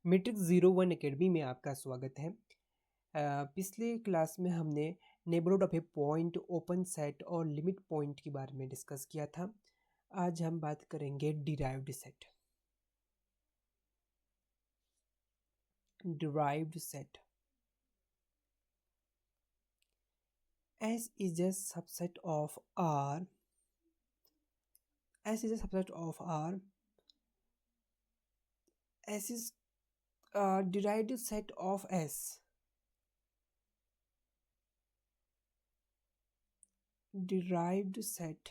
Matrix 01 academy में आपका स्वागत है। पिछले क्लास में हमने neighbourhood of A point, open set और लिमिट पॉइंट के बारे में डिस्कस किया था। आज हम बात करेंगे derived set. Derived set S is a subset of R. S is a subset of R. S is a derived set of S. Derived set,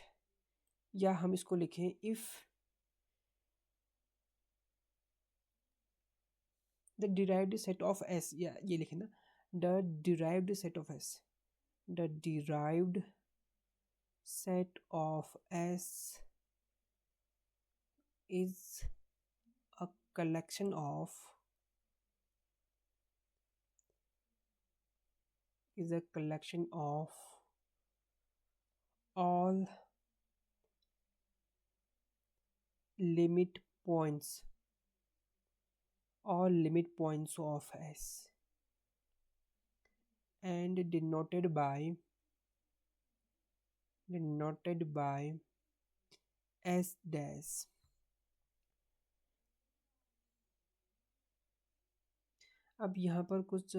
या हम इसको लिखें if the derived set of S, या ये लिखें ना, the derived set of S. The derived set of S is a collection of all limit points of S and denoted by S dash. अब यहाँ पर कुछ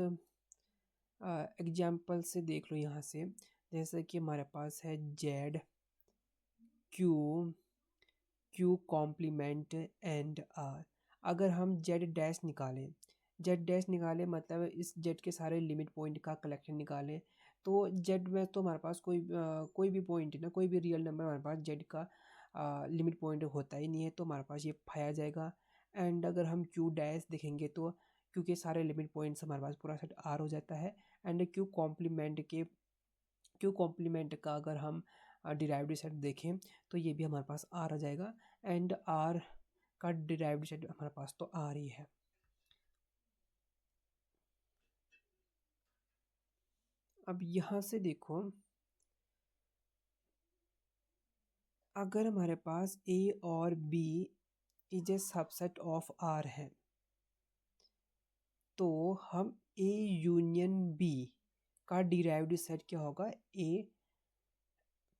एग्जाम्पल से देख लो। यहाँ से जैसे कि हमारे पास है Z Q complement and R। अगर हम Z डैश निकालें मतलब इस Z के सारे लिमिट पॉइंट का कलेक्शन निकालें, तो Z में तो हमारे पास कोई भी पॉइंट है ना, कोई भी रियल नंबर हमारे पास Z का लिमिट पॉइंट होता ही नहीं है, तो हमारे पास ये पाया जाएगा। एंड अगर हम Q डैश देखेंगे तो Q के सारे लिमिट पॉइंट्स हमारे पास पूरा सेट R हो जाता है। एंड Q कॉम्प्लीमेंट का अगर हम डिराइव्ड सेट देखें तो ये भी हमारे पास R आ जाएगा। एंड R का डिराइव्ड सेट हमारे पास तो R ही है। अब यहाँ से देखो, अगर हमारे पास A और B is a subset of R है, तो हम A यूनियन B का डिराइव्ड सेट क्या होगा? A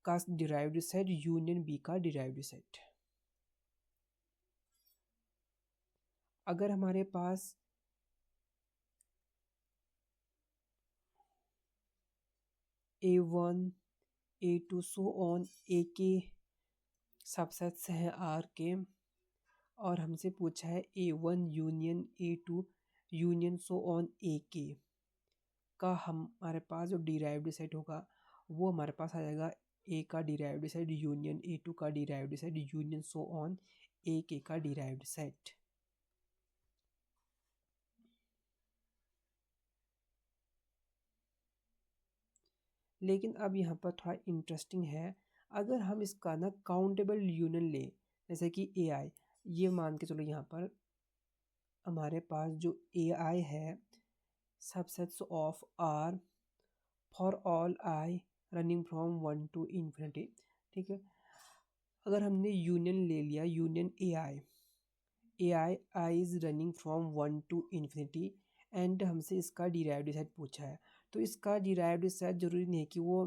का डिराइव्ड सेट यूनियन B का डिराइव्ड सेट। अगर हमारे पास A1 A2 so on A के सबसेट्स हैं R के, और हमसे पूछा है A1 union A2 union so on A के का हमारे पास जो डिराइव्ड सेट होगा वो हमारे पास आ जाएगा A का डिराइव्ड सेट यूनियन A2 का derived set union so on A के का डिराइव्ड सेट। लेकिन अब यहाँ पर थोड़ा इंटरेस्टिंग है, अगर हम इसका ना काउंटेबल यूनियन ले, जैसे कि AI, ये मान के चलो यहाँ पर हमारे पास जो AI है subsets of R for all I running from 1 to infinity, ठीक है। अगर हमने यूनियन ले लिया, union AI I is running from 1 to infinity, and हमसे इसका डिराइव्ड सेट पूछा है, तो इसका डिराइव्ड सेट ज़रूरी नहीं है कि वो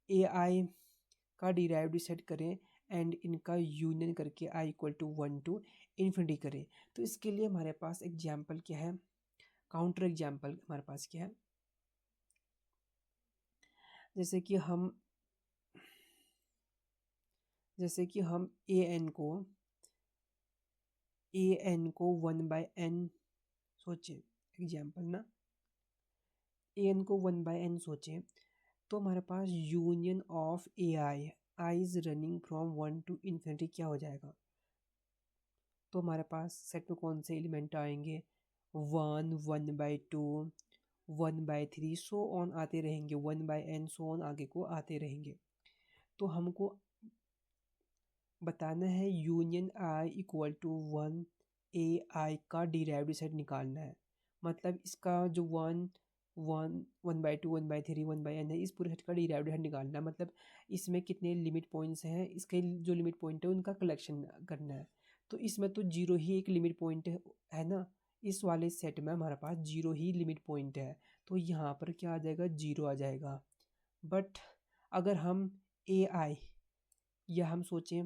AI का डिराइव्ड सेट करें एंड इनका यूनियन करके I equal to 1 to infinity करें। तो इसके लिए हमारे पास एग्जाम्पल क्या है? काउंटर एग्जाम्पल हमारे पास क्या है? जैसे कि हम an को 1/n सोचे, एग्जाम्पल ना, an को 1/n सोचे, तो हमारे पास union of I is running from 1 to infinity क्या हो जाएगा? तो हमारे पास सेट में कौन से एलिमेंट आएंगे? 1, 1/2, 1/3 सो ऑन आते रहेंगे, 1/n सो ऑन आगे को आते रहेंगे। तो हमको बताना है union I equal to 1 AI का डिराइव्ड सेट निकालना है। मतलब इसका जो 1, 1/2, 1/3, 1/n है, इस पूरे सेट का डिराइव्ड सेट निकालना है। मतलब इसमें कितने लिमिट पॉइंट्स हैं, इसके जो लिमिट पॉइंट है उनका कलेक्शन करना है। तो इसमें तो जीरो ही एक लिमिट पॉइंट है ना, इस वाले सेट में हमारे पास जीरो ही लिमिट पॉइंट है, तो यहाँ पर क्या आ जाएगा, जीरो आ जाएगा। बट अगर हम ए आई, या हम सोचें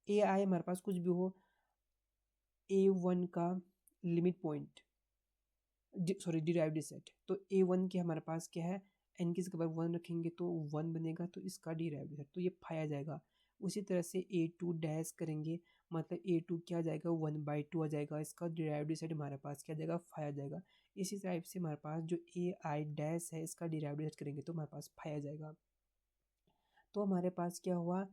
ए आई हमारे पास कुछ भी हो, ए वन का limit point, sorry derived set, तो ए वन के हमारे पास क्या है, एन की जगह वन रखेंगे तो वन बनेगा, तो इसका डिराइव्ड सेट तो ये फाइव आ जाएगा। उसी तरह से ए टू डैश करेंगे, मतलब ए टू क्या आ जाएगा, वन बाई टू आ जाएगा, इसका डिराइव्ड सेट हमारे पास क्या आ जाएगा, फाइव आ जाएगा। इसी टाइप से हमारे पास जो ए आई डैश है, इसका डिराइव्ड सेट करेंगे तो हमारे पास फाइव आ जाएगा। तो हमारे पास क्या हुआ,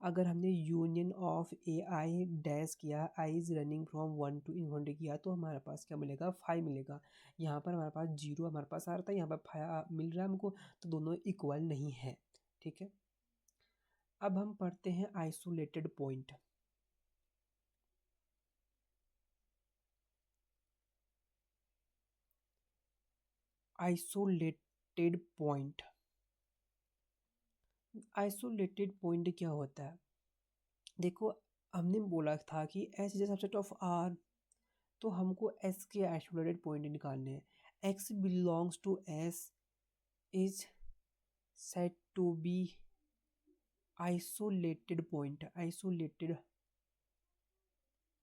अगर हमने union of A I dash किया, I is running from one to infinity किया, तो हमारे पास क्या मिलेगा, फाइव मिलेगा। यहाँ पर हमारे पास जीरो हमारे पास आ रहा था, यहाँ पर फाइव मिल रहा है हमको, तो दोनों इक्वल नहीं है। ठीक है, अब हम पढ़ते हैं isolated point. Isolated point, isolated point क्या होता है, देखो हमने बोला था कि S is a subset of R, तो हमको एस के आइसोलेटेड पॉइंट निकालने हैं। X belongs to S is said to be isolated point, isolated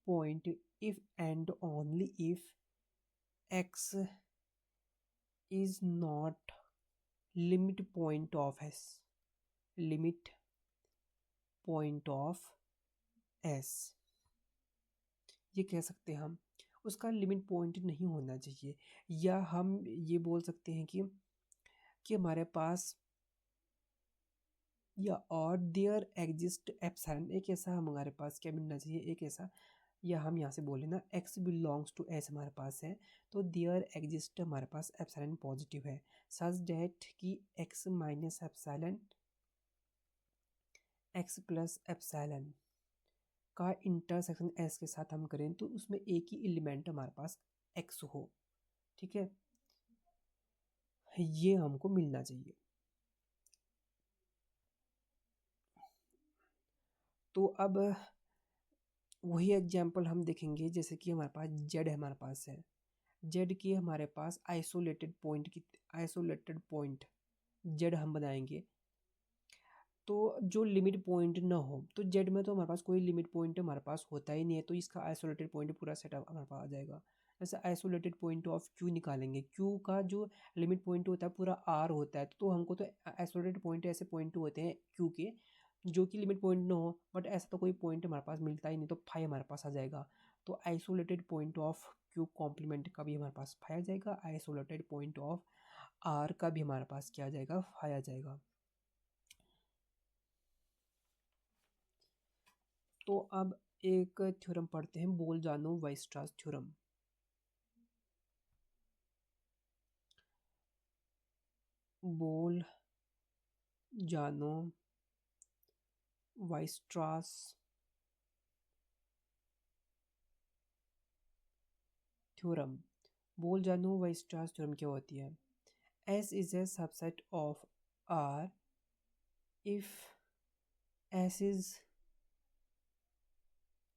point if and only if x is not limit point of s, limit point of s, ये कह सकते हैं हम, उसका लिमिट पॉइंट नहीं होना चाहिए। या हम ये बोल सकते हैं कि हमारे पास, या और देयर एग्जिस्ट एप्सिलॉन, एक ऐसा हमारे पास क्या मिलना चाहिए, एक ऐसा, या हम यहाँ से बोले ना x बिलोंग्स टू s हमारे पास है, तो देयर एग्जिस्ट हमारे पास एप्सिलॉन पॉजिटिव है, सच डैट कि x minus epsilon x plus epsilon का इंटरसेक्शन s के साथ हम करें तो उसमें एक ही एलिमेंट हमारे पास x हो। ठीक है, ये हमको मिलना चाहिए। तो अब वही एग्जाम्पल हम देखेंगे, जैसे कि हमारे पास जेड हमारे पास है, जेड की हमारे पास आइसोलेटेड पॉइंट की, आइसोलेटेड पॉइंट जेड हम बनाएंगे, तो जो लिमिट पॉइंट ना हो, तो जेड में तो हमारे पास कोई लिमिट पॉइंट हमारे पास होता ही नहीं है, तो इसका आइसोलेटेड पॉइंट पूरा सेटअप हमारे पास आ जाएगा। जैसे आइसोलेटेड पॉइंट ऑफ क्यू निकालेंगे, क्यू का जो लिमिट पॉइंट होता है पूरा आर होता है, तो हमको तो आइसोलेटेड पॉइंट ऐसे पॉइंट होते हैं क्यू के जो कि लिमिट पॉइंट ना हो, बट ऐसा तो कोई पॉइंट हमारे पास मिलता ही नहीं, तो फाइव हमारे पास आ जाएगा। तो isolated point of Q complement का भी हमारे पास फाइव आ जाएगा, आइसोलेटेड पॉइंट ऑफ आर का भी हमारे पास क्या आ जाएगा, फाइव आ जाएगा। तो अब एक थ्योरम पढ़ते हैं, बोल-जानो वाइस्ट्रास थ्योरम। बोल जानो वाइस्ट्रास थ्योरम, बोल जानो वाइस्ट्रास थ्योरम क्या होती है, S is a subset of R if S is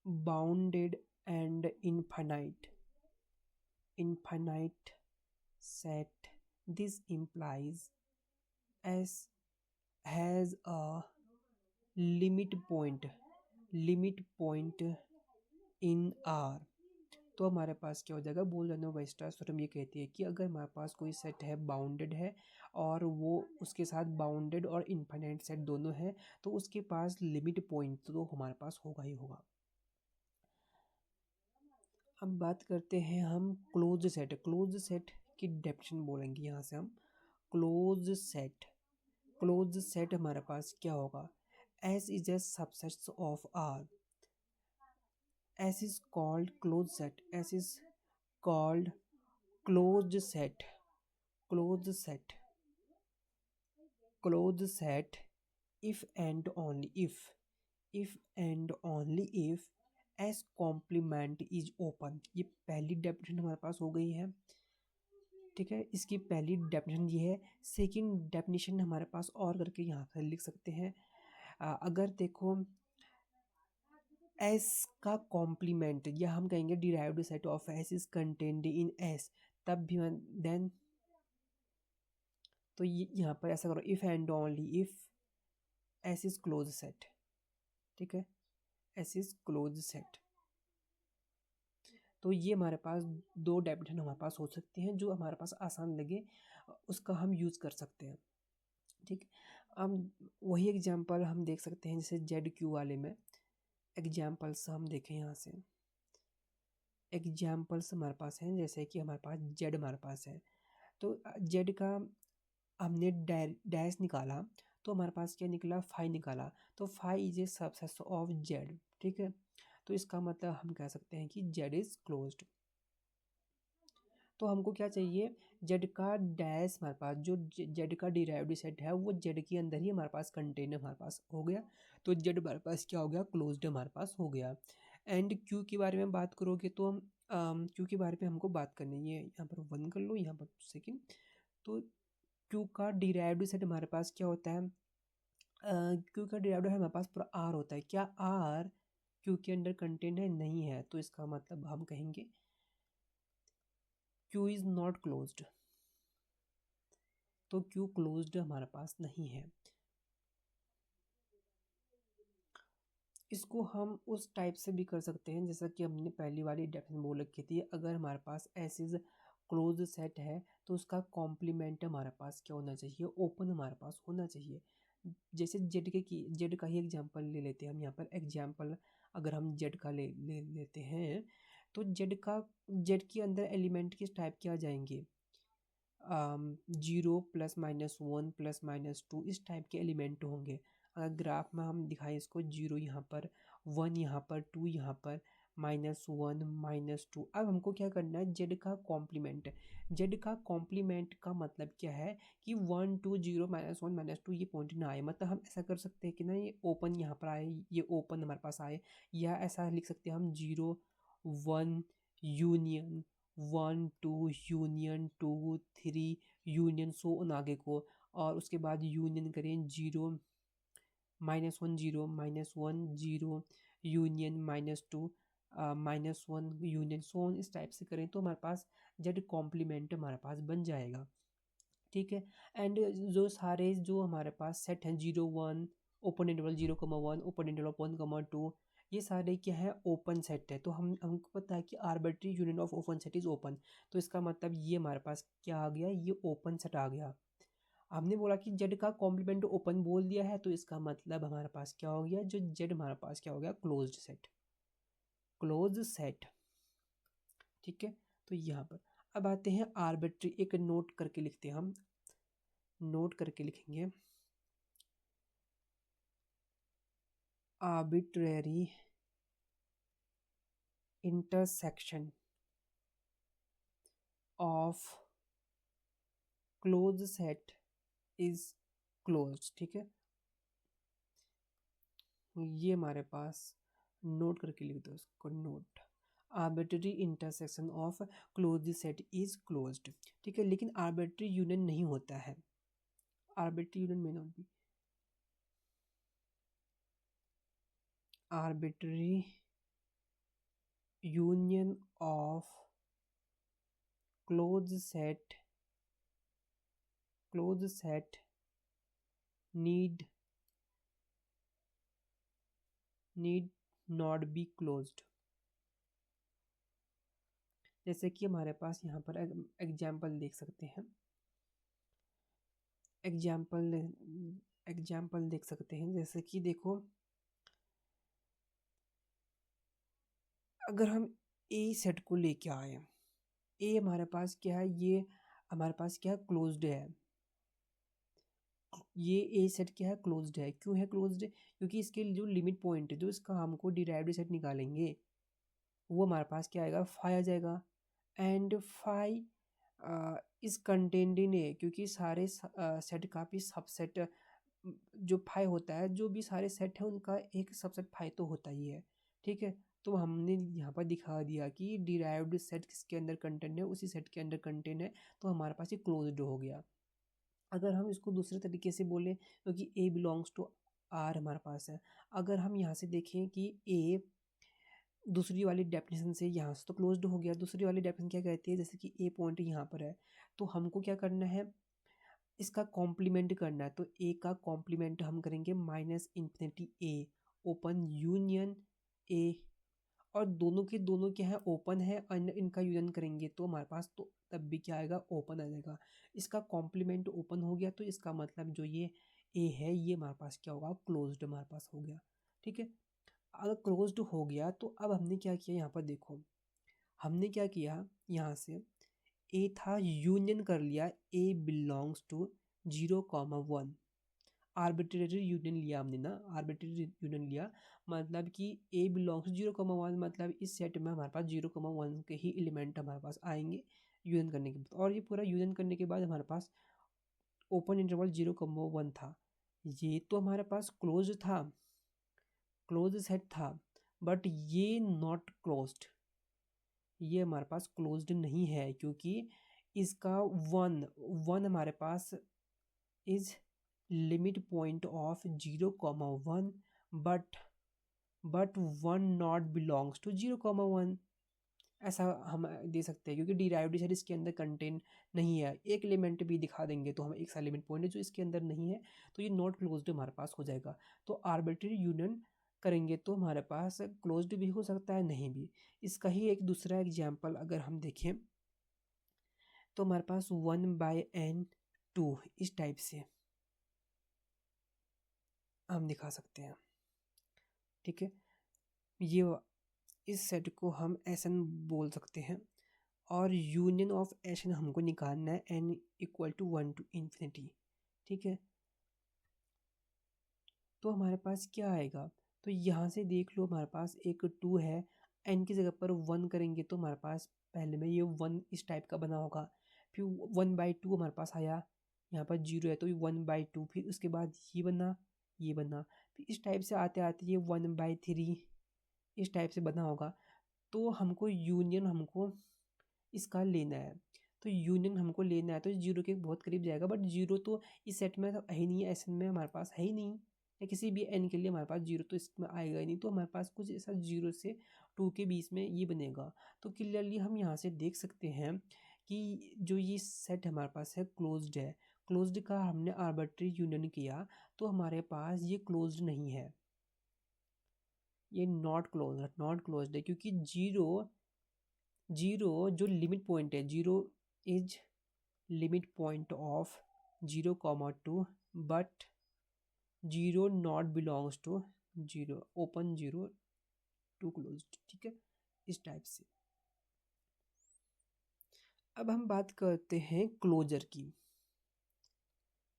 bounded and infinite set. This implies S has a limit point in R। तो हमारे पास क्या हो जाएगा, बोल जानो वाइस्ट्रास थ्योरम ये कहती है कि अगर हमारे पास कोई सेट है बाउंडेड है और वो उसके साथ बाउंडेड और इनफाइनाइट सेट दोनों है, तो उसके पास लिमिट पॉइंट तो हमारे पास होगा ही होगा। अब बात करते हैं हम क्लोज सेट, क्लोज सेट की डेफिनेशन बोलेंगे यहाँ से हम। क्लोज सेट हमारे पास क्या होगा, S is a subset of R, S is called closed set, S is called closed set, closed set, closed set if and only if S complement is open। ये पहली definition हमारे पास हो गई है। ठीक है, इसकी पहली डेफिनेशन ये है। सेकंड डेफिनेशन हमारे पास और करके यहाँ पर लिख सकते हैं। अगर देखो एस का कॉम्प्लीमेंट, या हम कहेंगे derived set of S is contained in S, तब भी देन, तो ये यहाँ पर ऐसा करो, if and only if S is close set, ठीक है, एस इज क्लोज सेट। तो ये हमारे पास दो डेफिनेशन हमारे पास हो सकती हैं, जो हमारे पास आसान लगे उसका हम यूज़ कर सकते हैं, ठीक। हम वही एग्जांपल हम देख सकते हैं, जैसे जेड क्यू वाले में एग्जांपल्स हम देखें यहाँ से, एग्जांपल्स हमारे पास हैं, जैसे कि हमारे पास जेड हमारे पास है, तो जेड का हमने डैश निकाला, तो हमारे पास क्या निकला, फाई निकाला, तो phi is a subset of Z, ठीक है। तो इसका मतलब हम कह सकते हैं कि जेड इज क्लोज्ड। तो हमको क्या चाहिए, जेड का डैश हमारे पास जो जेड का डिराइव्ड सेट है वो जेड के अंदर ही हमारे पास कंटेन हमारे पास हो गया, तो जेड हमारे पास क्या हो गया, क्लोज्ड हमारे पास हो गया। एंड क्यू के बारे में बात करोगे तो हम क्यू के बारे में हमको बात करनी है, यहाँ पर 1 कर लो, यहाँ पर सेकेंड। तो क्यू का डिराइव्ड सेट हमारे पास क्या होता है, क्यू का डिराइव्ड हमारे पास पूरा आर होता है, क्या आर क्यू के अंदर कंटेंट है, नहीं है, तो इसका मतलब हम कहेंगे क्यू इज नॉट क्लोज्ड, तो क्यू क्लोज्ड हमारे पास नहीं है। इसको हम उस टाइप से भी कर सकते हैं, जैसा कि हमने पहली वाली डेफिनेशन बोल रखी थी, अगर हमारे पास एस इज क्लोज सेट है तो उसका कॉम्प्लीमेंट हमारे पास क्या होना चाहिए, ओपन हमारे पास होना चाहिए। जैसे जेड का ही एग्जांपल ले लेते हैं हम, यहाँ पर एग्जांपल अगर हम जेड का ले लेते हैं, तो जेड के अंदर एलिमेंट किस टाइप के आ जाएंगे, 0 +-1 +-2 इस टाइप के एलिमेंट होंगे। अगर ग्राफ में हम दिखाएं इसको, 0 यहाँ पर, 1 यहाँ पर, 2 यहाँ पर, -1 -2। अब हमको क्या करना है, जेड का कॉम्प्लीमेंट, जेड का कॉम्प्लीमेंट का मतलब क्या है कि 1 2 0 -1 -2 ये पॉइंट ना आए, मतलब हम ऐसा कर सकते हैं कि ना ये ओपन यहाँ पर आए, ये ओपन हमारे पास आए, या ऐसा लिख सकते हैं हम 0 1 यूनियन 1 2 यूनियन 2 3 यूनियन सो उन आगे को, और उसके बाद यूनियन करें 0 -1 0 -1 0 यूनियन -2 -1 यूनियन सो इस टाइप से करें, तो हमारे पास जेड कॉम्प्लीमेंट हमारे पास बन जाएगा, ठीक है। एंड जो सारे जो हमारे पास सेट हैं 0 1 ओपन इंटरवल 0, 1 ओपन इंटरवल 1, 2, ये सारे क्या है, ओपन सेट है, तो हमको पता है कि arbitrary union of open set is open, तो इसका मतलब ये हमारे पास क्या आ गया, ये ओपन सेट आ गया। हमने बोला कि जेड का कॉम्प्लीमेंट ओपन बोल दिया है, तो इसका मतलब हमारे पास क्या हो गया, जो जेड हमारे पास क्या हो गया, क्लोज्ड सेट, क्लोज सेट, ठीक है। तो यहाँ पर अब आते हैं आर्बिट्री, एक नोट करके लिखते हैं हम, नोट करके लिखेंगे, arbitrary intersection of close set is close, ठीक है। ये हमारे पास नोट करके लिख दो इसको, note arbitrary intersection of close set is closed, ठीक है। लेकिन आर्बिट्रेरी यूनियन नहीं होता है, आर्बिट्रेरी यूनियन में not be, arbitrary union of close set need not be closed। जैसे कि हमारे पास यहाँ पर एग्जाम्पल देख सकते हैं, एग्जाम्पल देख सकते हैं, जैसे कि देखो, अगर हम ए सेट को लेके आए, ए हमारे पास क्या है, ये हमारे पास क्या है, क्लोज्ड है, ये ए सेट क्या है, क्लोज्ड है, क्यों है क्लोज्ड, क्योंकि इसके जो लिमिट पॉइंट है, जो इसका हमको डिराइव्ड सेट निकालेंगे, वो हमारे पास क्या आएगा, फाई आ जाएगा, एंड फाई इस कंटेंट इन ए, क्योंकि सारे सेट का भी सबसेट जो फाई होता है, जो भी सारे सेट है उनका एक सबसेट फाई तो होता ही है, ठीक है। तो हमने यहाँ पर दिखा दिया कि डिराइव्ड सेट किसके अंदर कंटेंट है, उसी सेट के अंदर कंटेंट है, तो हमारे पास ये क्लोज्ड हो गया। अगर हम इसको दूसरे तरीके से बोलें, क्योंकि ए बिलोंग्स टू आर हमारे पास है, अगर हम यहाँ से देखें कि ए दूसरी वाली डेफिनेशन से यहाँ से तो क्लोज्ड हो गया। दूसरी वाली डेफिनेशन क्या कहती है, जैसे कि ए पॉइंट यहाँ पर है तो हमको क्या करना है, इसका कॉम्प्लीमेंट करना है। तो ए का कॉम्प्लीमेंट हम करेंगे minus infinity A open union A, और दोनों के दोनों क्या है, ओपन है, और इनका यूनियन करेंगे तो हमारे पास तो तब भी क्या आएगा, ओपन आ जाएगा। इसका कॉम्प्लीमेंट ओपन हो गया तो इसका मतलब जो ये ए है ये हमारे पास क्या होगा, क्लोज्ड हमारे पास हो गया। ठीक है, अगर क्लोज्ड हो गया तो अब हमने क्या किया, यहाँ पर देखो हमने क्या किया, यहाँ से ए था यूनियन कर लिया, ए बिलोंग्स टू 0,1, आर्बिट्रेरी यूनियन लिया हमने ना, आर्बिट्रेरी यूनियन लिया, मतलब कि ए बिलोंग्स टू 0,1, मतलब इस सेट में हमारे पास 0,1 के ही एलिमेंट हमारे पास आएंगे यूनियन करने के बाद। और ये पूरा यूनियन करने के बाद हमारे पास ओपन इंटरवल 0,1 था, ये तो हमारे पास क्लोज था, क्लोज सेट था, बट ये नॉट क्लोज्ड, ये हमारे पास क्लोज्ड नहीं है, क्योंकि इसका वन वन हमारे पास is limit point of 0,1, but one not belongs to 0,1, ऐसा हम दे सकते हैं, क्योंकि डिराइव्ड सेट इसके अंदर कंटेन नहीं है। एक एलिमेंट भी दिखा देंगे तो हमें एक सा लिमिट पॉइंट है जो इसके अंदर नहीं है, तो ये नॉट क्लोज्ड हमारे पास हो जाएगा। तो आर्बिट्रेरी यूनियन करेंगे तो हमारे पास क्लोज्ड भी हो सकता है, नहीं भी। इसका ही एक दूसरा एग्जाम्पल अगर हम देखें तो हमारे पास 1/n2 इस टाइप से हम दिखा सकते हैं। ठीक है, ये इस सेट को हम एसन बोल सकते हैं, और यूनियन ऑफ एसन हमको निकालना है n equal to 1 to infinity. ठीक है, तो हमारे पास क्या आएगा, तो यहाँ से देख लो हमारे पास एक 2 है, n की जगह पर 1 करेंगे तो हमारे पास पहले में ये 1 इस टाइप का बना होगा, फिर 1/2 हमारे पास आया, यहाँ पर 0 है तो ये 1/2, फिर उसके बाद ये बना, ये बना, फिर इस टाइप से आते आते ये 1/3 इस टाइप से बना होगा। तो हमको यूनियन हमको इसका लेना है, तो यूनियन हमको लेना है तो जीरो के बहुत करीब जाएगा, बट जीरो तो इस सेट में तो है ही नहीं है, एस में हमारे पास है ही नहीं, या किसी भी एन के लिए हमारे पास जीरो तो इसमें आएगा ही नहीं, तो हमारे पास कुछ ऐसा 0 से 2 के बीच में ये बनेगा। तो क्लियरली हम यहाँ से देख सकते हैं कि जो ये सेट हमारे पास है क्लोज्ड है, क्लोज्ड का हमने आर्बिट्रेरी यूनियन किया तो हमारे पास ये क्लोज्ड नहीं है, ये नॉट क्लोज्ड है, क्योंकि जीरो जीरो जो लिमिट पॉइंट है, zero is limit point of 0,2, but zero not belongs to 0 open 0 to closed. ठीक है, इस टाइप से। अब हम बात करते हैं क्लोजर की।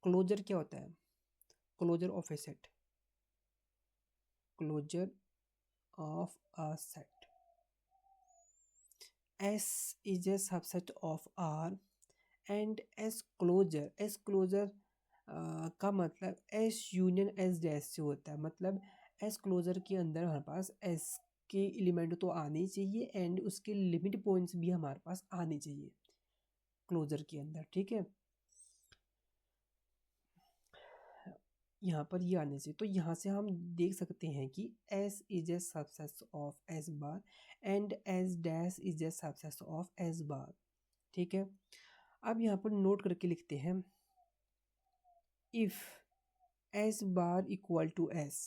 क्लोजर क्या होता है, closure of A set, closure of a set, S is a subset of R and S closure का मतलब S यूनियन S डैश से होता है, मतलब S क्लोजर के अंदर हमारे पास S के एलिमेंट तो आने ही चाहिए एंड उसके लिमिट पॉइंट्स भी हमारे पास आने चाहिए क्लोजर के अंदर। ठीक है, यहाँ पर ये आने चाहिए, तो यहाँ से हम देख सकते हैं कि S is a subset of S bar and S dash is a subset of S bar. ठीक है, अब यहाँ पर नोट करके लिखते हैं, if S bar equal to S,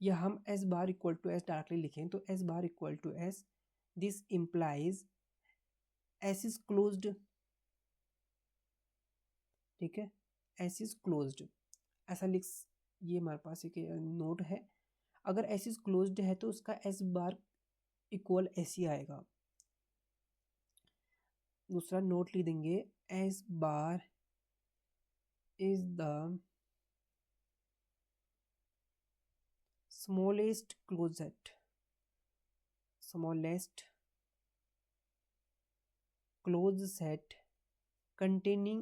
या हम S bar equal to S directly लिखें तो S bar equal to S, this implies S is closed. ठीक है, S इज क्लोज्ड, ऐसा लिख, ये हमारे पास एक नोट है, अगर S इज क्लोज्ड है तो उसका S बार इक्वल S ही आएगा। दूसरा नोट लिख देंगे, S bar is the smallest closed set containing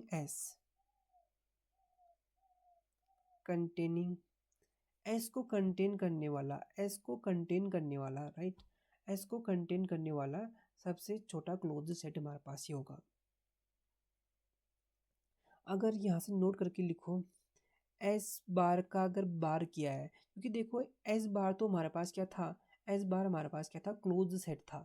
S को कंटेन करने वाला, राइट, S को कंटेन करने वाला सबसे छोटा क्लोज सेट हमारे पास ही होगा। अगर यहाँ से नोट करके लिखो, S बार का अगर बार किया है, क्योंकि देखो S बार तो हमारे पास क्या था, एस बार हमारे पास क्या था, क्लोज सेट था,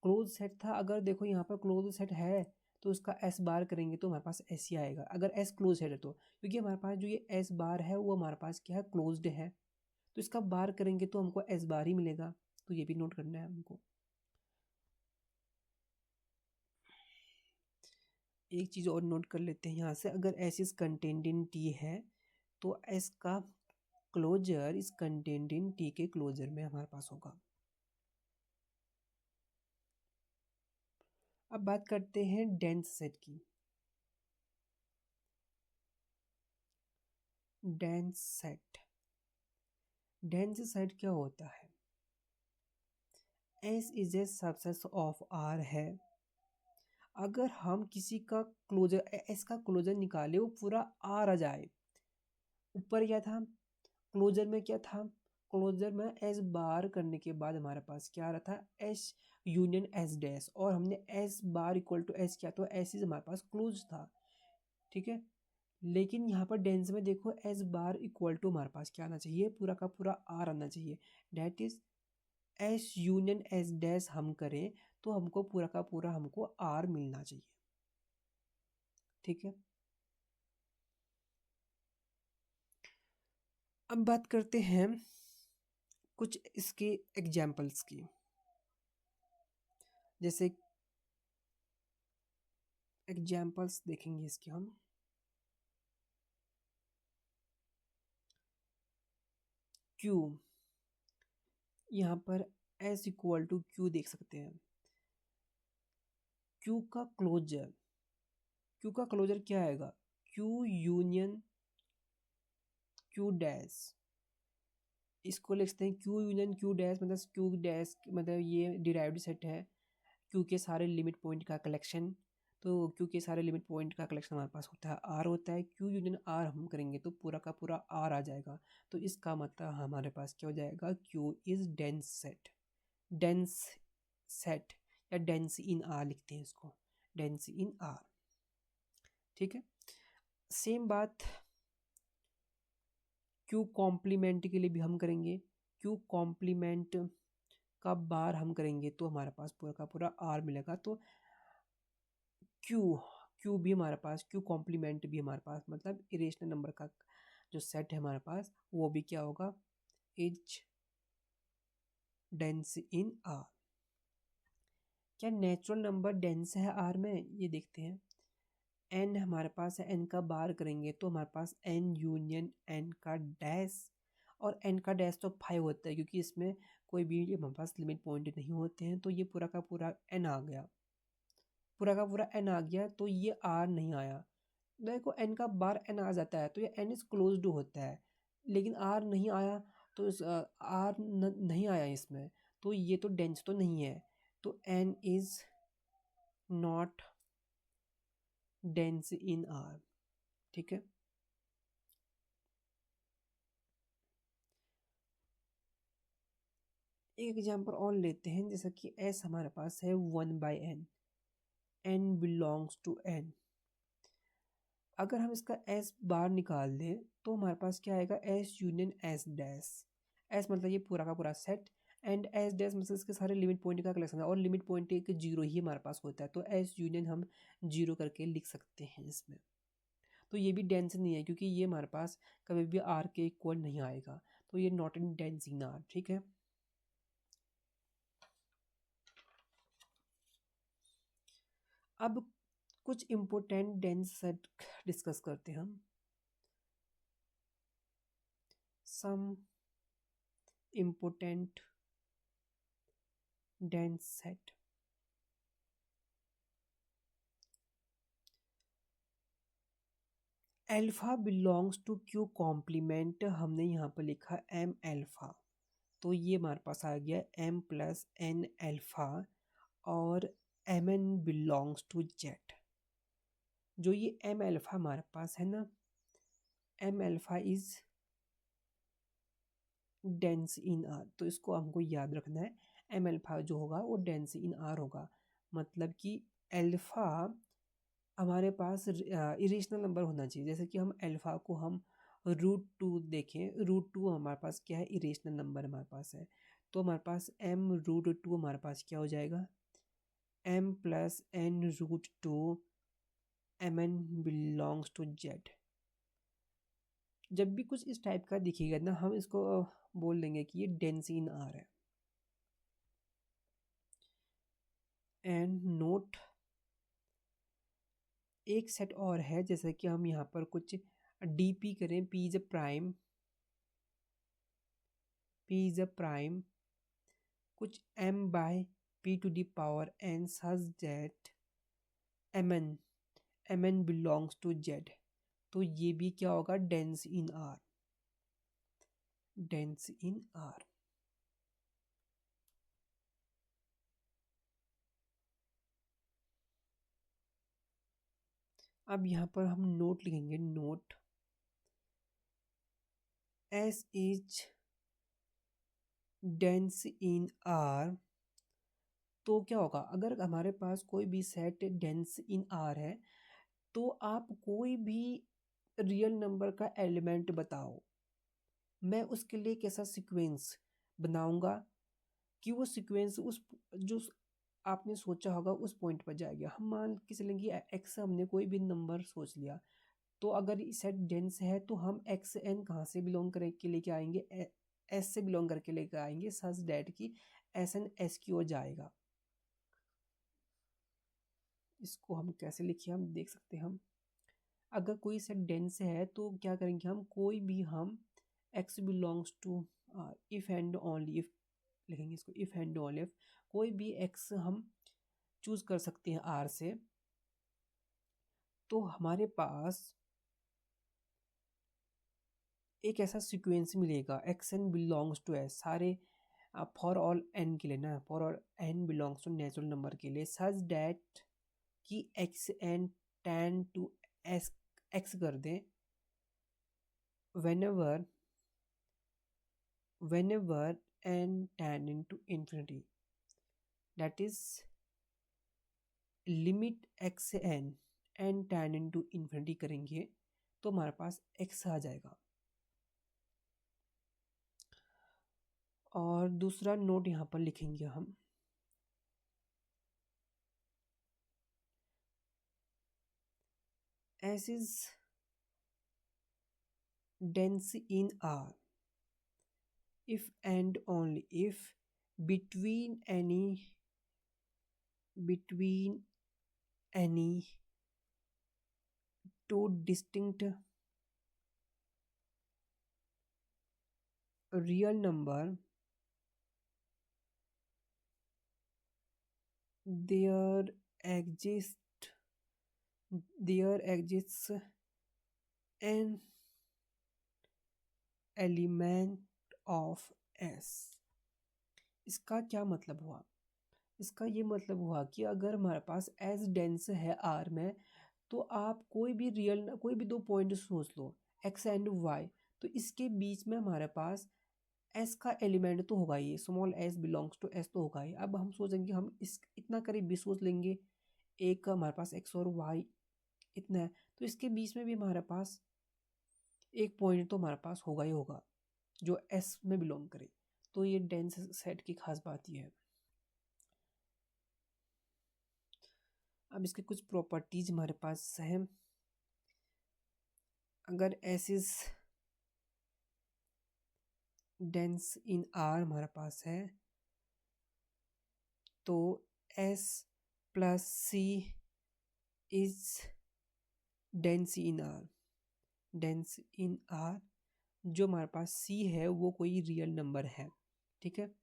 क्लोज सेट था। अगर देखो यहाँ पर क्लोज सेट है तो उसका एस बार करेंगे तो हमारे पास एस ही आएगा, अगर एस क्लोज सेट है तो, क्योंकि हमारे पास जो ये एस बार है वो हमारे पास क्या है, क्लोज्ड है, तो इसका बार करेंगे तो हमको एस बार ही मिलेगा। तो ये भी नोट करना है हमको। एक चीज़ और नोट कर लेते हैं यहाँ से, अगर S is contained in T है तो एस का closure is contained in T के क्लोजर में हमारे पास होगा। अब बात करते हैं डेंस सेट की। डेंस सेट, डेंस सेट क्या होता है, S is a subset of R है। अगर हम किसी का क्लोजर, एस का क्लोजर निकाले वो पूरा आर आ जाए, ऊपर क्या था, क्लोजर में क्या था, क्लोजर में एस बार करने के बाद हमारे पास क्या आ रहा था, एस यूनियन एस डैश, और हमने S bar equal to S किया तो एस इज हमारे पास क्लोज था, ठीक है। लेकिन यहाँ पर डेंस में देखो एस बार इक्वल टू हमारे पास क्या आना चाहिए, पूरा का पूरा आर आना चाहिए, that is S union S dash हम करें तो हमको पूरा का पूरा हमको आर मिलना चाहिए, ठीक है। अब बात करते हैं कुछ इसके एग्जाम्पल्स की, जैसे एग्जाम्पल्स देखेंगे इसके हम। क्यू, यहाँ पर एस इक्वल टू क्यू देख सकते हैं, क्यू का क्लोजर, क्यू का क्लोजर क्या आएगा, क्यू यूनियन क्यू डैश, इसको लिखते हैं क्यू यूनियन क्यू डैश, मतलब क्यू डैश मतलब ये डिराइव्ड सेट है, क्यू के सारे लिमिट पॉइंट का कलेक्शन, तो क्यू के सारे लिमिट पॉइंट का कलेक्शन हमारे पास होता है आर होता है, क्यू यूनियन आर हम करेंगे तो पूरा का पूरा आर आ जाएगा, तो इसका मतलब हमारे पास क्या हो जाएगा, Q is dense set, dense set या डेंस इन आर लिखते हैं इसको, डेंस इन आर, ठीक है। सेम बात क्यू कॉम्प्लीमेंट के लिए भी हम करेंगे, क्यू कॉम्प्लीमेंट का बार हम करेंगे तो हमारे पास पूरा का पूरा आर मिलेगा, तो क्यू, क्यू भी हमारे पास, क्यू कॉम्प्लीमेंट भी हमारे पास, मतलब इरेशनल नंबर का जो सेट है हमारे पास वो भी क्या होगा, इज डेंस इन आर। क्या नेचुरल नंबर डेंस है आर में, ये देखते हैं। एन हमारे पास है, एन का बार करेंगे तो हमारे पास एन यूनियन एन का डैश, और एन का डैश तो 5 होता है क्योंकि इसमें कोई भी हमारे पास लिमिट पॉइंट नहीं होते हैं, तो ये पूरा का पूरा एन आ गया, पूरा का पूरा एन आ गया, तो ये आर नहीं आया। देखो एन का बार एन आ जाता है तो ये एन इज क्लोज्ड होता है, लेकिन आर नहीं आया, तो आर नहीं आया इसमें, तो ये तो डेंस तो नहीं है, तो N is not dense in R, ठीक है। एक एग्जांपल और लेते हैं, जैसा कि एस हमारे पास है 1/n, N belongs to N. अगर हम इसका एस बार निकाल दें तो हमारे पास क्या आएगा, S union S dash, S मतलब ये पूरा का पूरा सेट, एंड एस डैश मतलब इसके सारे लिमिट पॉइंट का कलेक्शन है, और लिमिट पॉइंट एक जीरो ही हमारे पास होता है, तो एस यूनियन हम जीरो करके लिख सकते हैं इसमें। तो ये भी डेंस नहीं है क्योंकि ये हमारे पास कभी भी आर के इक्वल नहीं आएगा, तो ये not in dense in R, ठीक है। अब कुछ इम्पोर्टेंट डेंस सेट डिस्कस करते हैं हम। Some important dense set, alpha belongs to Q complement, हमने यहाँ पर लिखा एम एल्फा, तो ये हमारे पास आ गया एम प्लस एन एल्फा, और M N belongs to Z. जो ये एम एल्फा हमारे पास है ना, M alpha is dense in R, तो इसको हमको याद रखना है, एम एल्फा जो होगा वो डेंस इन आर होगा, मतलब कि एल्फा हमारे पास इरेशनल नंबर होना चाहिए, जैसे कि हम एल्फा को हम रूट टू देखें, रूट टू हमारे पास क्या है, इरेशनल नंबर हमारे पास है, तो हमारे पास m√2 हमारे पास क्या हो जाएगा, m+n√2 mn belongs to z। जब भी कुछ इस टाइप का दिखेगा ना, हम इसको बोल देंगे कि ये डेंस इन आर है। एंड नोट एक सेट और है, जैसे कि हम यहाँ पर कुछ डीपी करें, p इज अ प्राइम कुछ m/p⁴n such that mn belongs to z। तो ये भी क्या होगा, dense in R, dense in R. अब यहाँ पर हम नोट लिखेंगे, note S is dense in R. तो क्या होगा, अगर हमारे पास कोई भी सेट डेंस इन आर है तो आप कोई भी रियल नंबर का एलिमेंट बताओ, मैं उसके लिए कैसा सीक्वेंस बनाऊंगा कि वो सीक्वेंस उस जो आपने सोचा होगा उस पॉइंट पर जाएगा। हम मान के चलेंगे एक्स, हमने कोई भी नंबर सोच लिया, तो अगर सेट डेंस है तो हम एक्स एन कहाँ से बिलोंग करके लेके आएंगे, एस से बिलोंग करके लेकर आएंगे, सच डैट की एस एन एस की ओर जाएगा। इसको हम कैसे लिखिए, हम देख सकते हैं। हम अगर कोई सेट डेंस है तो क्या करेंगे, हम कोई भी हम X belongs to if and only if लिखेंगे इसको, इफ एंड ओनली इफ कोई भी एक्स हम चूज कर सकते हैं आर से, तो हमारे पास एक ऐसा सीक्वेंस मिलेगा X N belongs to S, सारे फॉर ऑल एन के लिए ना, for all N belongs to natural number के लिए, सच डैट कि X N tends to S X कर दें whenever n tan into infinity, that is limit X n tan into infinity करेंगे तो हमारे पास x आ जाएगा। और दूसरा नोट यहाँ पर लिखेंगे हम, s is dense in R if and only if between any two distinct real number there exists an element of S. इसका क्या मतलब हुआ, इसका ये मतलब हुआ कि अगर हमारे पास एस डेंस है आर में, तो आप कोई भी दो पॉइंट सोच लो एक्स एंड वाई, तो इसके बीच में हमारे पास एस का एलिमेंट तो होगा ही, small S belongs to S तो होगा ही। अब हम सोचेंगे, हम इस इतना करीब भी सोच लेंगे, एक का हमारे पास एक्स और वाई इतना है, तो इसके बीच में भी हमारे पास एक पॉइंट तो हमारे पास होगा ही होगा जो एस में बिलोंग करे। तो ये डेंस सेट की खास बात ये है। अब इसके कुछ प्रॉपर्टीज हमारे पास हैं। अगर S is dense in R हमारे पास है, तो S plus C is dense in R. Dense in R जो हमारे पास सी है वो कोई रियल नंबर है, ठीक है।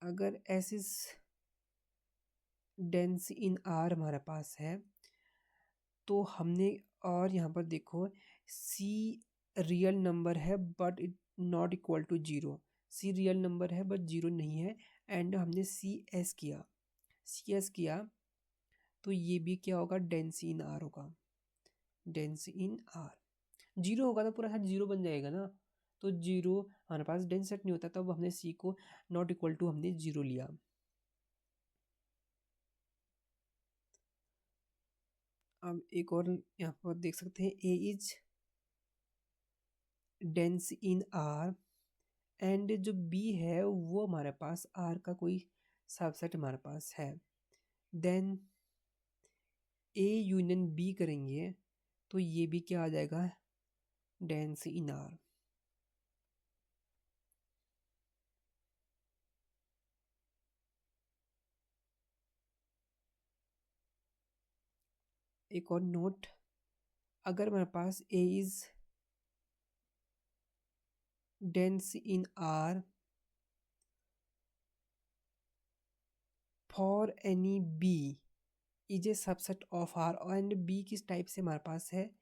अगर S is dense in R हमारे पास है, तो हमने और यहाँ पर देखो सी रियल नंबर है but it not equal to zero, C real number है बट जीरो नहीं है, एंड हमने सी एस किया तो ये भी क्या होगा, डेंस इन आर होगा। डेंस इन आर जीरो होगा तो पूरा सेट जीरो बन जाएगा ना, तो जीरो हमारे पास डेंस सेट नहीं होता, तब हमने सी को नॉट इक्वल टू हमने जीरो लिया। अब एक और यहाँ पर देख सकते हैं, A is dense in R, and जो बी है वो हमारे पास आर का कोई सबसेट हमारे पास है। देन ए यूनियन बी करेंगे तो ये भी क्या आ जाएगा, डेंस इन आर। एक और नोट, अगर हमारे पास A is dense in R for any B is a subset of R, and B किस टाइप से हमारे पास है,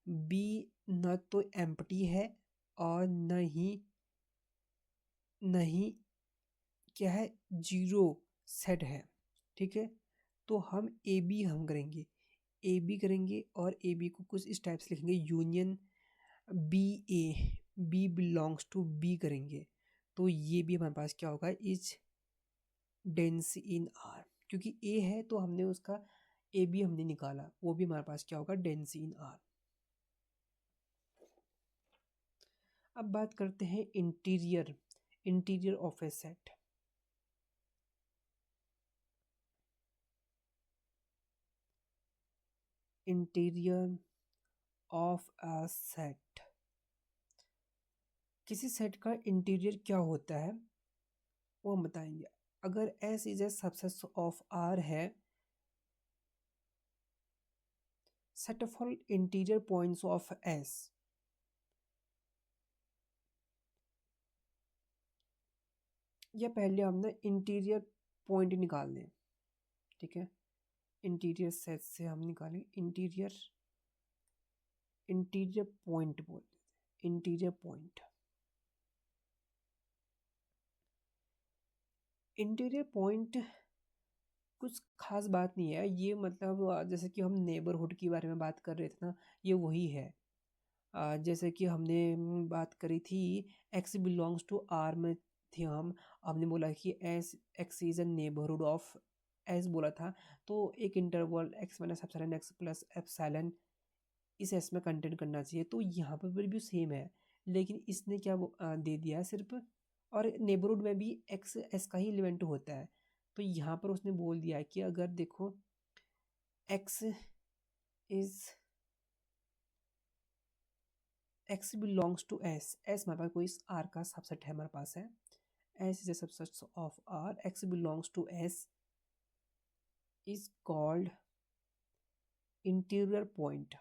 बी न तो एम्प्टी है और नहीं क्या है, जीरो सेट है। ठीक है, तो हम ए बी हम करेंगे, ए बी करेंगे और ए बी को कुछ इस टाइप से लिखेंगे, union B A, B belongs to B करेंगे तो ये भी हमारे पास क्या होगा, इज डेंस इन आर, क्योंकि ए है तो हमने उसका ए बी हमने निकाला, वो भी हमारे पास क्या होगा, डेंस इन आर। अब बात करते हैं interior of A set. Interior of a set, किसी सेट का इंटीरियर क्या होता है वो हम बताएंगे। अगर S is a subset of R है, set of all interior points of S, या पहले हम ना इंटीरियर पॉइंट निकाल लें। ठीक है, इंटीरियर सेट से हम निकालें इंटीरियर पॉइंट बोल देते हैं, इंटीरियर पॉइंट। इंटीरियर पॉइंट कुछ खास बात नहीं है ये, मतलब जैसे कि हम नेबरहुड के बारे में बात कर रहे थे ना, ये वही है। जैसे कि हमने बात करी थी एक्स बिलोंग्स टू आर में थे हम, हमने बोला कि S x is a neighbourhood of S बोला था, तो एक interval x minus epsilon X plus epsilon इस एस में कंटेंट करना चाहिए, तो यहाँ पर भी सेम है, लेकिन इसने क्या दे दिया है सिर्फ, और नेबरहुड में भी एक्स एस का ही एलिमेंट होता है, तो यहाँ पर उसने बोल दिया है कि अगर देखो X is X belongs to S, S हमारे पास कोई आर का सबसेट है हमारे पास है, S is a subset of R, X belongs to S is called interior point,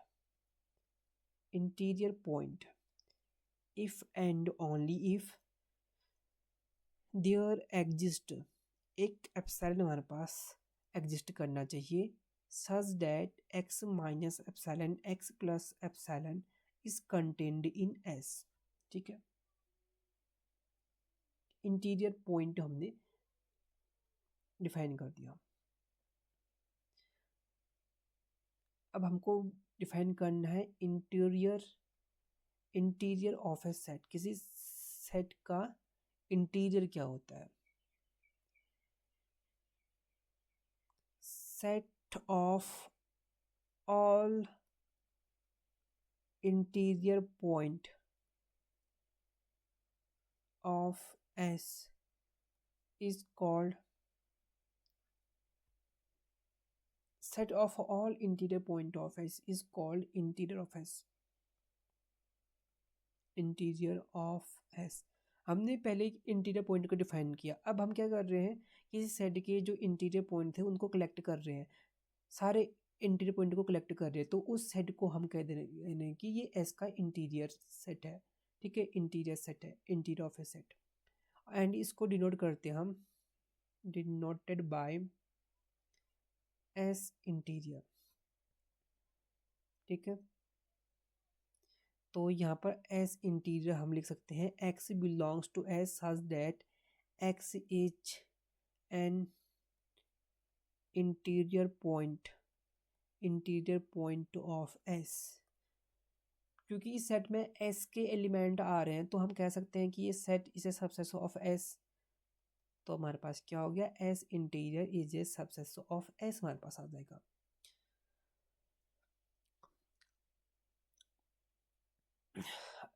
interior point if and only if there exist, एक epsilon हमारे पास एग्जिस्ट करना चाहिए, such that X minus epsilon X plus epsilon is contained in S. ठीक है, interior point हमने define कर दिया। अब हमको डिफाइन करना है इंटीरियर ऑफ ए सेट, किसी सेट का इंटीरियर क्या होता है। Set of all interior point of S is called, set of all interior point of S is called interior of S, interior of S. हमने पहले एक इंटीरियर पॉइंट को define किया, अब हम क्या कर रहे हैं, किसी सेट के जो इंटीरियर पॉइंट थे उनको कलेक्ट कर रहे हैं, सारे इंटीरियर पॉइंट को कलेक्ट कर रहे हैं, तो उस सेट को हम कह दे रहे हैं कि ये एस का इंटीरियर सेट है। ठीक है, इंटीरियर सेट है, interior of A set, and इसको डिनोट करते हैं हम, डिनोटेड बाय एस इंटीरियर। ठीक है, तो यहाँ पर एस इंटीरियर हम लिख सकते हैं, X belongs to S such that X is an interior point of S. क्योंकि इस सेट में एस के एलिमेंट आ रहे हैं तो हम कह सकते हैं कि ये set is a subset of S, तो हमारे पास क्या हो गया, S interior is a subset of S हमारे पास आ जाएगा।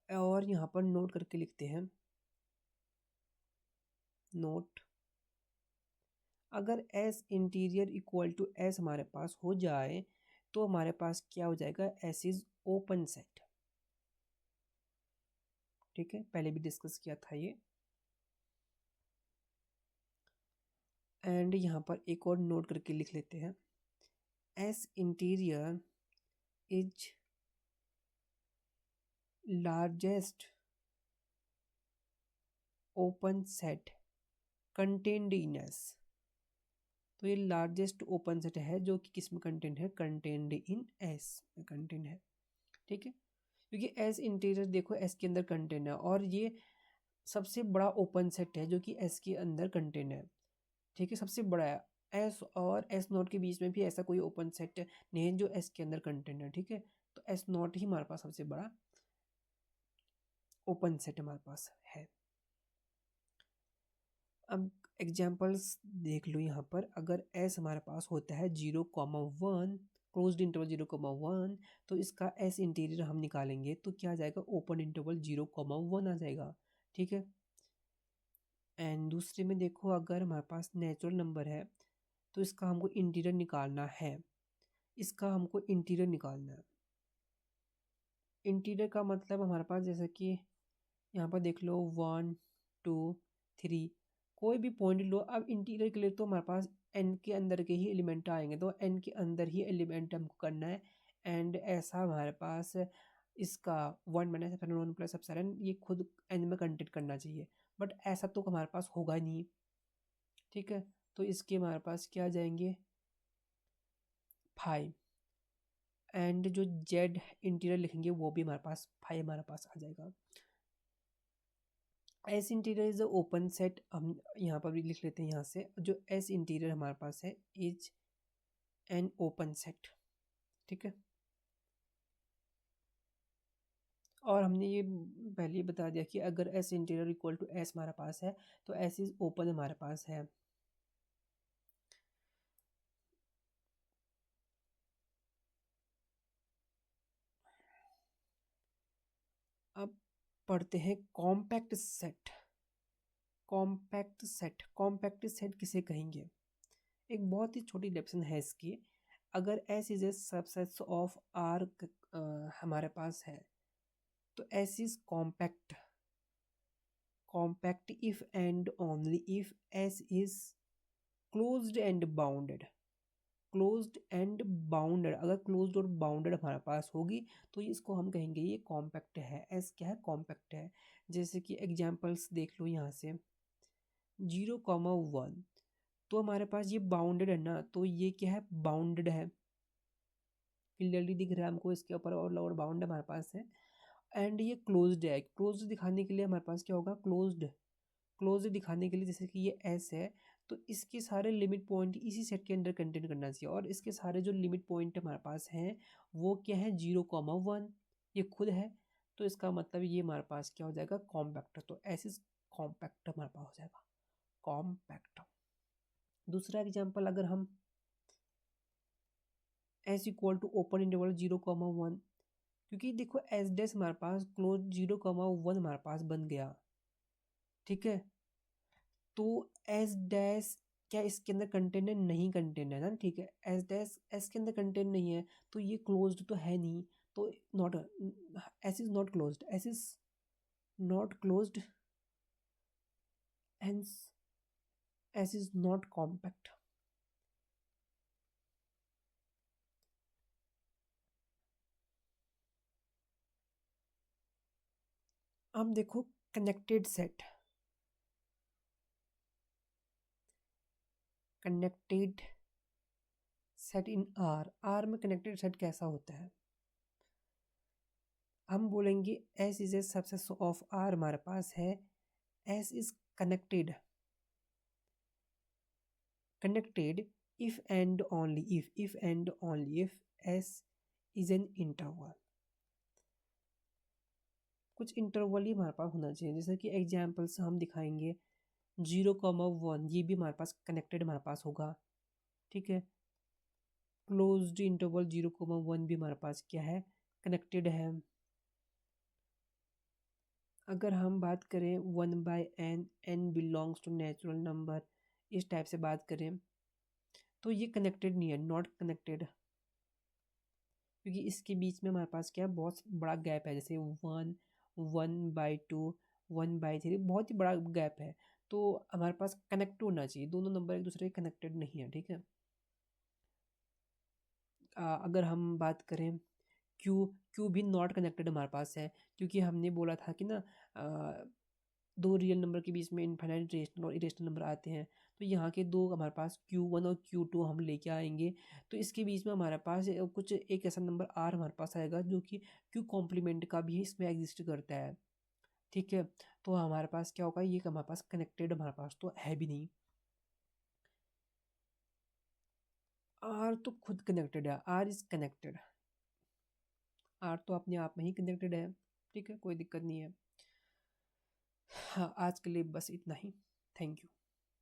और यहाँ पर नोट करके लिखते हैं नोट, अगर S interior equal to S हमारे पास हो जाए तो हमारे पास क्या हो जाएगा, एस इज ओपन सेट। ठीक है, पहले भी डिस्कस किया था ये। एंड यहाँ पर एक और नोट करके लिख लेते हैं, S interior is largest open set contained in S. तो ये लार्जेस्ट ओपन सेट है जो कि किस में कंटेंट है, कंटेन्ड इन एस में कंटेंट है। ठीक है, क्योंकि एस इंटीरियर देखो एस के अंदर कंटेंट है और ये सबसे बड़ा ओपन सेट है जो कि एस के अंदर कंटेंट है। ठीक है, सबसे बड़ा है। एस और एस नॉट के बीच में भी ऐसा कोई ओपन सेट नहीं है जो एस के अंदर कंटेंट है। ठीक है, तो एस नॉट ही हमारे पास सबसे बड़ा ओपन सेट हमारे पास है। अब एग्जाम्पल्स देख लो यहाँ पर, अगर एस हमारे पास होता है 0,1 क्लोज्ड इंटरवल 0,1, तो इसका एस इंटीरियर हम निकालेंगे तो क्या आ जाएगा, ओपन इंटरवल 0,1 आ जाएगा। ठीक है, एंड दूसरे में देखो अगर हमारे पास नेचुरल नंबर है तो इसका हमको इंटीरियर निकालना है, इसका हमको इंटीरियर निकालना है। इंटीरियर का मतलब हमारे पास जैसे कि यहाँ पर देख लो 1 2 3 कोई भी पॉइंट लो। अब इंटीरियर के लिए तो हमारे पास एन के अंदर के ही एलिमेंट आएंगे, तो एन के अंदर ही एलिमेंट हमको करना है। एंड ऐसा हमारे पास इसका 1 - 1 + ये खुद एन में कंटेंट करना चाहिए, बट ऐसा तो हमारे पास होगा नहीं। ठीक है, तो इसके हमारे पास क्या आ जाएंगे 5, एंड जो जेड इंटीरियर लिखेंगे वो भी हमारे पास 5 हमारे पास आ जाएगा। S interior is open set, हम यहाँ पर भी लिख लेते हैं। यहाँ से जो एस इंटीरियर हमारे पास है इज एन ओपन सेट। ठीक है, और हमने ये पहले ही बता दिया कि अगर S interior equal to S हमारे पास है तो एस इज ओपन हमारे पास है। अब पढ़ते हैं कॉम्पैक्ट सेट। कॉम्पैक्ट सेट किसे कहेंगे, एक बहुत ही छोटी डेफिनेशन है इसकी। अगर S is a subset of R हमारे पास है तो S is compact if and only if S is closed and bounded. Closed and bounded, अगर क्लोज्ड और बाउंडेड हमारे पास होगी तो इसको हम कहेंगे ये कॉम्पैक्ट है। एस क्या है, कॉम्पैक्ट है। जैसे कि एग्जांपल्स देख लो यहाँ से 0,1, तो हमारे पास ये बाउंडेड है ना, तो ये क्या है, बाउंडेड है। क्लियरली दिख रहा है हमको, इसके ऊपर और लोअर बाउंड हमारे पास है। एंड ये क्लोज्ड है, क्लोज्ड दिखाने के लिए हमारे पास क्या होगा, क्लोज्ड दिखाने के लिए जैसे कि ये एस है तो इसके सारे लिमिट पॉइंट इसी सेट के अंदर कंटेंट करना चाहिए, और इसके सारे जो लिमिट पॉइंट हमारे पास हैं वो क्या है 0,1, ये खुद है। तो इसका मतलब ये हमारे पास क्या हो जाएगा, कॉम्पैक्ट। तो ऐसे कॉम्पैक्ट हमारे पास हो जाएगा कॉम्पैक्ट। दूसरा एग्जाम्पल अगर हम S equal to open interval 0,1, क्योंकि देखो एस डैश हमारे पास क्लोज 0,1 हमारे पास बन गया। ठीक है, तो एस डैश क्या इसके अंदर कंटेंट है, नहीं कंटेंट है ना। ठीक है, एस डैश एस के अंदर कंटेंट नहीं है तो ये क्लोज्ड तो है नहीं, तो not, S is not closed, S is not closed, hence S is not compact. अब देखो connected set, connected set in R में कनेक्टेड सेट कैसा होता है, हम बोलेंगे S is a subset of R हमारे पास है, S is connected if and only if s is an interval। कुछ इंटरवल ही हमारे पास होना चाहिए, जैसे कि एग्जाम्पल्स हम दिखाएंगे 0,1 ये भी हमारे पास कनेक्टेड हमारे पास होगा। ठीक है, क्लोज्ड इंटरवल 0,1 भी हमारे पास क्या है, कनेक्टेड है। अगर हम बात करें 1/n, n belongs to natural number, इस टाइप से बात करें तो ये कनेक्टेड नहीं है, नॉट कनेक्टेड, क्योंकि इसके बीच में हमारे पास क्या है, बहुत बड़ा गैप है। जैसे 1, 1/2, 1/3, बहुत ही बड़ा गैप है। तो हमारे पास कनेक्ट होना चाहिए, दोनों नंबर एक दूसरे के कनेक्टेड नहीं है, ठीक है। अगर हम बात करें क्यू, क्यू भी नॉट कनेक्टेड हमारे पास है, क्योंकि हमने बोला था कि ना दो रियल नंबर के बीच में इनफाइनाइट रेशनल और इरेशनल नंबर आते हैं। तो यहाँ के दो हमारे पास Q1 और Q2 हम लेके आएंगे, तो इसके बीच में हमारे पास कुछ एक ऐसा नंबर R हमारे पास आएगा जो कि Q कॉम्प्लीमेंट का भी इसमें एग्जिस्ट करता है, ठीक है। तो हमारे पास क्या होगा, ये हमारे पास कनेक्टेड हमारे पास तो है भी नहीं। R तो खुद कनेक्टेड है, R इज कनेक्टेड, R तो अपने आप में ही कनेक्टेड है, ठीक है, कोई दिक्कत नहीं है। हाँ, आज के लिए बस इतना ही। Thank you.